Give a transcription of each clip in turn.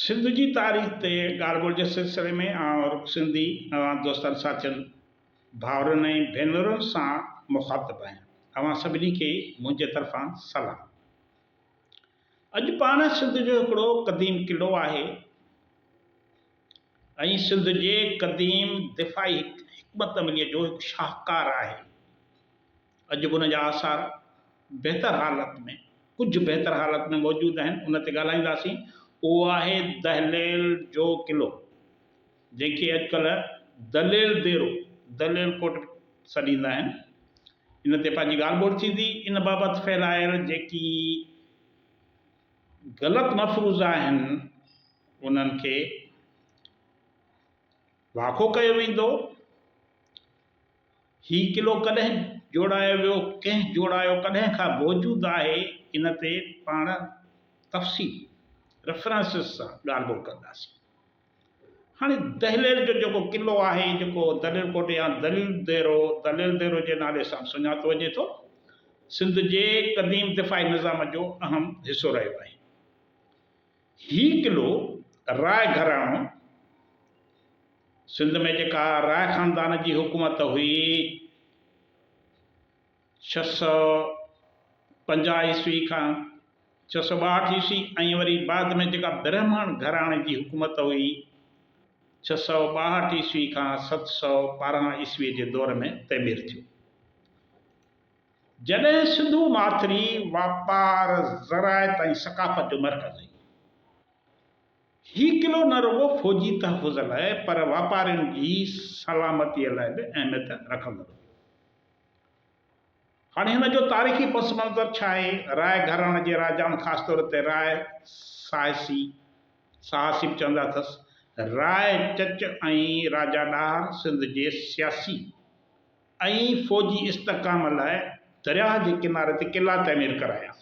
सिंध जी तारीख़ ते ॻाल्हि ॿोल जे सिलसिले में और सिंधी दोस्तनि साथियुनि भाउरनि ऐं भेनरुनि सां मुखातिब आहियां। अवां सभिनी खे मुंहिंजे तरफ़ां सलाम। अॼु पाण सिंध जो हिकिड़ो क़दीम क़िलो आहे ऐं सिंध जे क़दीम दिफ़ाई हिकमत अमलीअ जो हिकु शाहकार आहे। अॼु बि उन जा आसार बहितर हालत में कुझु बहितर हालत में मौजूदु आहिनि, उन ते ॻाल्हाईंदासीं। उहो आहे दहलेल जो क़िलो, जंहिंखे अॼुकल्ह दलेल देरो दलेल कोट सॾींदा आहिनि। इन ते पंहिंजी ॻाल्हि ॿोल थींदी। इन बाबति फैलायल जेकी ग़लति मफ़रूज़ आहिनि उन्हनि खे वाखो कयो वेंदो। हीउ क़िलो कॾहिं जोड़ायो वियो, कंहिं जोड़ायो, कॾहिं खां मौजूदु आहे, इन ते पाण तफ़सील रेफरेंसिस सां ॻाल्हि ॿोल कंदासीं। हाणे दहलेल जो जेको क़िलो आहे, जेको दलेल कोट या दलेल देरो जे नाले सां सुञातो वञे थो, सिंध जे क़दीम दिफ़ाई निज़ाम जो अहम हिसो रहियो आहे। हीउ क़िलो राय घराणो, सिंध में जेका राय ख़ानदान जी हुकूमत हुई 650 ईस्वी खां 662 ईस्वी, ऐं वरी बाद में जेका ब्राह्मण घराणे जी हुकूमत हुई 662 ईस्वी खां 712 ईस्वी जे दौर में तइमीर थियो। जॾहिं सिंधु माथिरी वापार, ज़रायत ऐं सक़ाफ़त जो मर्कज़ हुई। हीउ क़िलो न रुगो फ़ौजी तहफ़ुज़ लाइ पर वापारियुनि जी सलामतीअ लाइ बि अहमियत रखंदो हुयो। हाणे हिन जो तारीख़ी पस मंज़र छा आहे? राय घराणे जे राजाउनि, ख़ासि तौर ते राय साहसिब चवंदा अथसि, राय चच ऐं राजा ॾाहर सिंध जे सियासी ऐं फ़ौजी इस्तेकाम लाइ दरिया जे किनारे ते क़िला तइमीर कराया।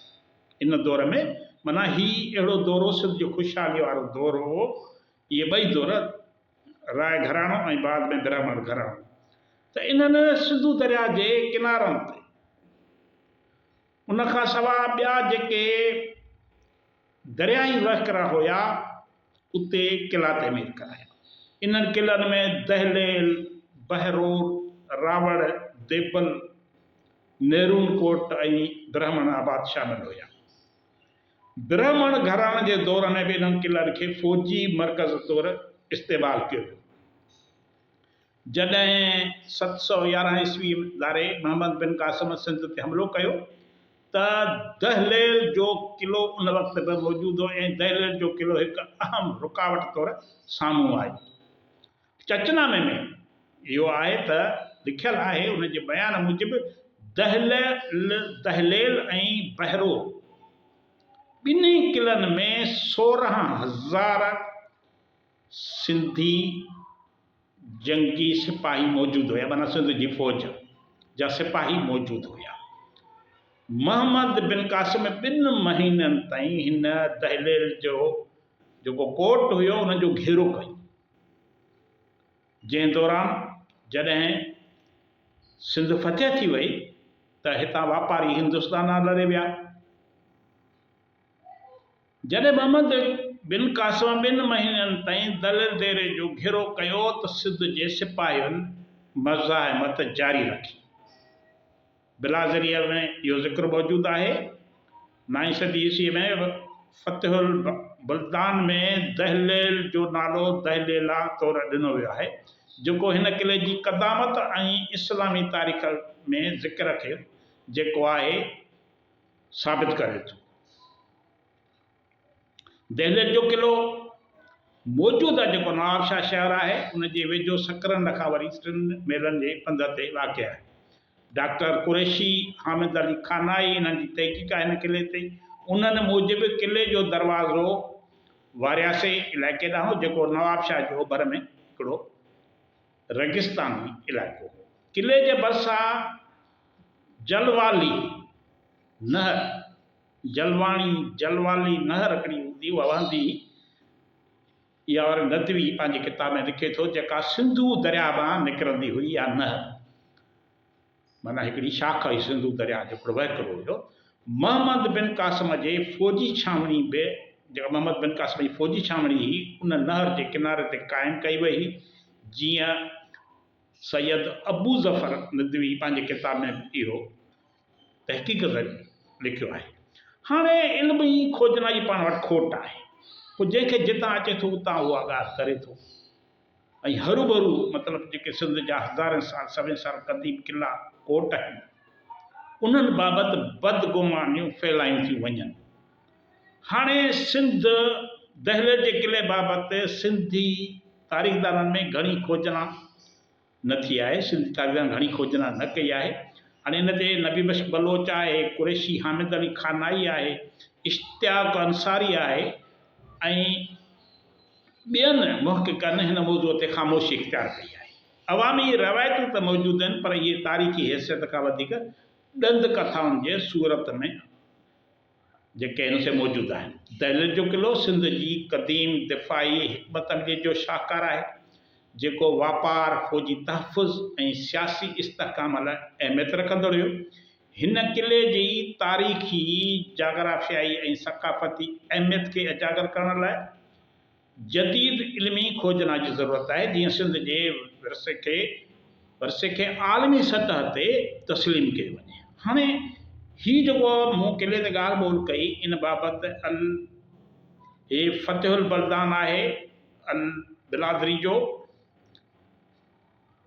इन दौर में माना हीउ अहिड़ो दौर हो, सिंध जो ख़ुशहाली वारो दौर हो। इहे ॿई दौर, राय घराणो ऐं बाद में ब्राह्मण घराणो, त इन्हनि सिंधु दरिया जे किनारनि ते उन खां सवाइ ॿिया जेके दरियाई वहकिरा हुया उते क़िला तइमीर कराया। इन्हनि क़िलनि में दहलेल, बहरोर, रावड़, देबल, नेरून कोट ऐं ब्राह्मण आबाद शामिल हुया। ब्राह्मण घराणे जे दौर में बि इन्हनि क़िलनि खे फ़ौजी मर्कज़ तौरु इस्तेमालु कयो वियो। जॾहिं 711 ईस्वी दारे मोहम्मद बिन क़ासिम सिंध ते हमिलो कयो त दहलेल जो क़िलो उन वक़्त बि मौजूदु हो ऐं दहलेल जो क़िलो हिकु अहम रुकावट तौरु साम्हूं आई। चचनामे में इहो आहे त लिखियलु आहे, उन जे बयान मूजिबि दहलेल ऐं बहरोर ॿिन्ही क़िलनि में 16,000 सिंधी जंगी सिपाही मौजूदु हुया, माना सिंध जी फ़ौज जा सिपाही मौजूदु हुया। मोहम्मद बिन क़ासिम 2 महीननि ताईं हिन दहलेल जो जेको कोट हुयो उन जो घेरो कयो, जंहिं दौरान जॾहिं सिंध फ़तह थी वई त हितां वापारी हिंदुस्तान लड़े विया। जॾहिं मोहम्मद बिन क़ासिम 2 महीननि ताईं दलेल देरे जो घेरो कयो त सिंध जे सिपाहियुनि मज़ाहिमत जारी रखी। बिलाज़रिया में इहो ज़िक्र मौजूदु आहे। 9वीं सदी ईस्वी में फ़तहुल बुल्तान में दहलेल जो नालो दहलेला तौरु ॾिनो वियो आहे, जेको हिन क़िले जी क़दामत ऐं इस्लामी तारीख़ में ज़िक्र खे जेको आहे साबित करे थो। दहलेल जो क़िलो मौजूदा जेको नवाबशाह शहर आहे उन जे वेझो सकरन खां वरी 3 मेलनि जे पंध ते वाक़िअ आहे। डॉक्टर कुरैशी हामिद अली खानाई इन्हनि जी तहक़ीक़ आहे हिन क़िले ते। उन्हनि मूजिबि क़िले जो दरवाज़ो वारियासे इलाइक़े ॾांहुं, जेको नवाबशाह जे ओभर में हिकिड़ो रेगिस्तानी इलाइक़ो हो। क़िले जे भरिसां जलवाली नहर हिकिड़ी हूंदी, उहा वहंदी। इहा वरी नदवी पंहिंजे किताब में लिखे थो, जेका सिंधु दरिया मां निकिरंदी हुई, या नहर माना हिकिड़ी शाख हुई सिंधु दरिया जो हिकिड़ो वहकिरो हुयो। मोहम्मद बिन क़ासिम जे फ़ौजी छावनी बि जेका मोहम्मद बिन क़ासिम जी फ़ौजी छावणी हुई उन नहर जे किनारे ते क़ाइमु कई वई हुई, जीअं सैयद अबू ज़फ़र नदवी पंहिंजे किताब में इहो तहक़ीक़ ज़रिए लिखियो आहे। हाणे इल्मी खोजना जी पाण वटि खोट आहे, पोइ जंहिंखे जितां अचे थो उतां उहा ॻाल्हि करे थो, ऐं हरूभरू मतिलबु जेके सिंध जा हज़ारनि साल सवें साल क़दीम क़िला कोट आहिनि उन्हनि बाबति बदगुमानियूं फैलायूं थियूं वञनि। हाणे सिंध दहलीज़ जे क़िले बाबति सिंधी तारीख़दाननि में घणी खोजना न थी आहे, सिंधी तारीख़दान घणी खोजना न कई आहे। हाणे इन ते नबी बख्श बलोच आहे, कुरैशी हामिद अली खानाई आहे, इश्तियाक अंसारी आहे ऐं ॿियनि मुहक़िक़नि हिन मौज़ूअ ते ख़ामोशी इख़्तियार कई आहे। अवामी रवायतूं त मौजूदु आहिनि, पर इहे तारीख़ी हैसियत खां वधीक ॾंद कथाउनि जे सूरत में जेके आहिनि से मौजूदु आहिनि। दहलीज़ जो क़िलो सिंध जी क़दीम दिफ़ाई हिकमत अमली जो शाहकार आहे, जेको वापार, फ़ौजी तहफ़ुज़ ऐं सियासी इस्तेहकाम लाइ अहमियत रखंदड़ हुयो। हिन क़िले जी तारीख़ी, जाग्राफ़ियाई ऐं सक़ाफ़ती अहमियत खे उजागर करण लाइ जदीद इल्मी खोजना जी ज़रूरत आहे, जीअं सिंध जे वरसे खे आलमी सतह ते तस्लीम कयो वञे। हाणे हीउ जेको मूं क़िले ते ॻाल्हि ॿोल कई इन बाबति हे फ़तेहुल बलदान आहे अल बिलादरी जो,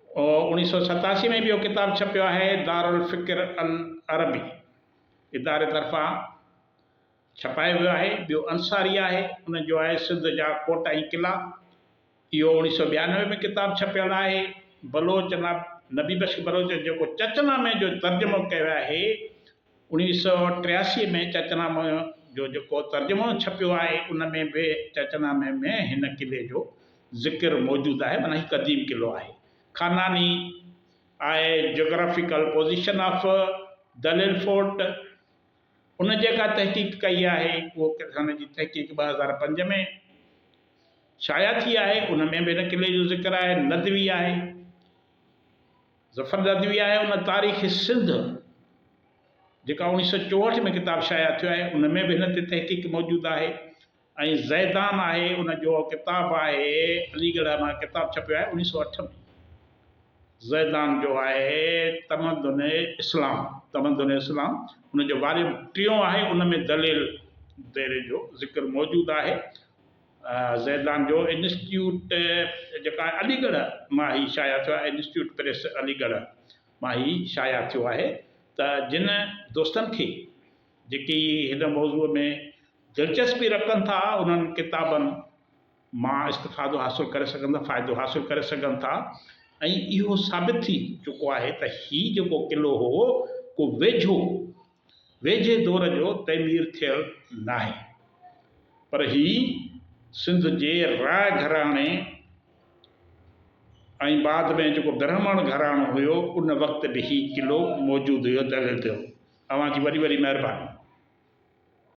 1987 में भी इहो किताब छपियो आहे, दारुल फ़िक्र अल अरबी इदारे तरफ़ां छपायो वियो आहे। ॿियो अंसारी आहे, उनजो आहे सिंध जा कोट ऐं क़िला, इहो 1992 में किताब छपियल आहे। बलोच नबी बख्श बलोच जेको चचनामे जो तर्जुमो कयो आहे 1983 में चचनामे जो जेको तर्जुमो छपियो आहे उन में बि चचनामे में हिन क़िले जो ज़िक्र मौजूदु आहे, माना हीउ क़दीम क़िलो आहे। खानानी आहे जोग्राफिकल पोजीशन ऑफ दलील फोर्ट, उन जेका तहक़ीक़ कई आहे उहो हुन जी तहक़ीक़ 2005 में शाया थी आहे, उन में बि हिन क़िले जो ज़िक्र आहे। नदवी आहे, ज़फ़र नदवी आहे, उन तारीख़ सिंध जेका 1964 में किताब शाया थियो आहे उन में बि हिन ते तहक़ीक़ मौजूदु आहे। ऐं ज़ैदान आहे, उन जो किताब आहे, अलीगढ़ मां किताब छपियो आहे 1908 में। ज़ैदान जो आहे तमदुन इस्लाम, उन जो वाल्यूम 3 आहे, उन में दलील देरे जो ज़िक्र मौजूदु आहे। ज़ैदान जो इंस्टीट्यूट जेका अलीगढ़ मां ही शाया थियो आहे, इंस्टीट्यूट प्रेस अलीगढ़ मां ही शाया थियो आहे। त जिन दोस्तनि खे जेकी हिन मौज़ूअ में दिलचस्पी रखनि था उन्हनि किताबनि मां इस्तिफ़ादो हासिलु करे सघनि था, फ़ाइदो हासिलु करे सघनि था। ऐं इहो साबित थी चुको आहे त हीउ जेको क़िलो हो को वेझे दौर जो तैमीर थियल न आहे, पर हीउ सिंध जे राय घराणे ऐं बाद में जेको ब्राह्मण घराणो हुयो उन वक़्तु बि हीउ क़िलो मौजूदु हुयो दहलीज़ जो। तव्हांजी वॾी वॾी महिरबानी।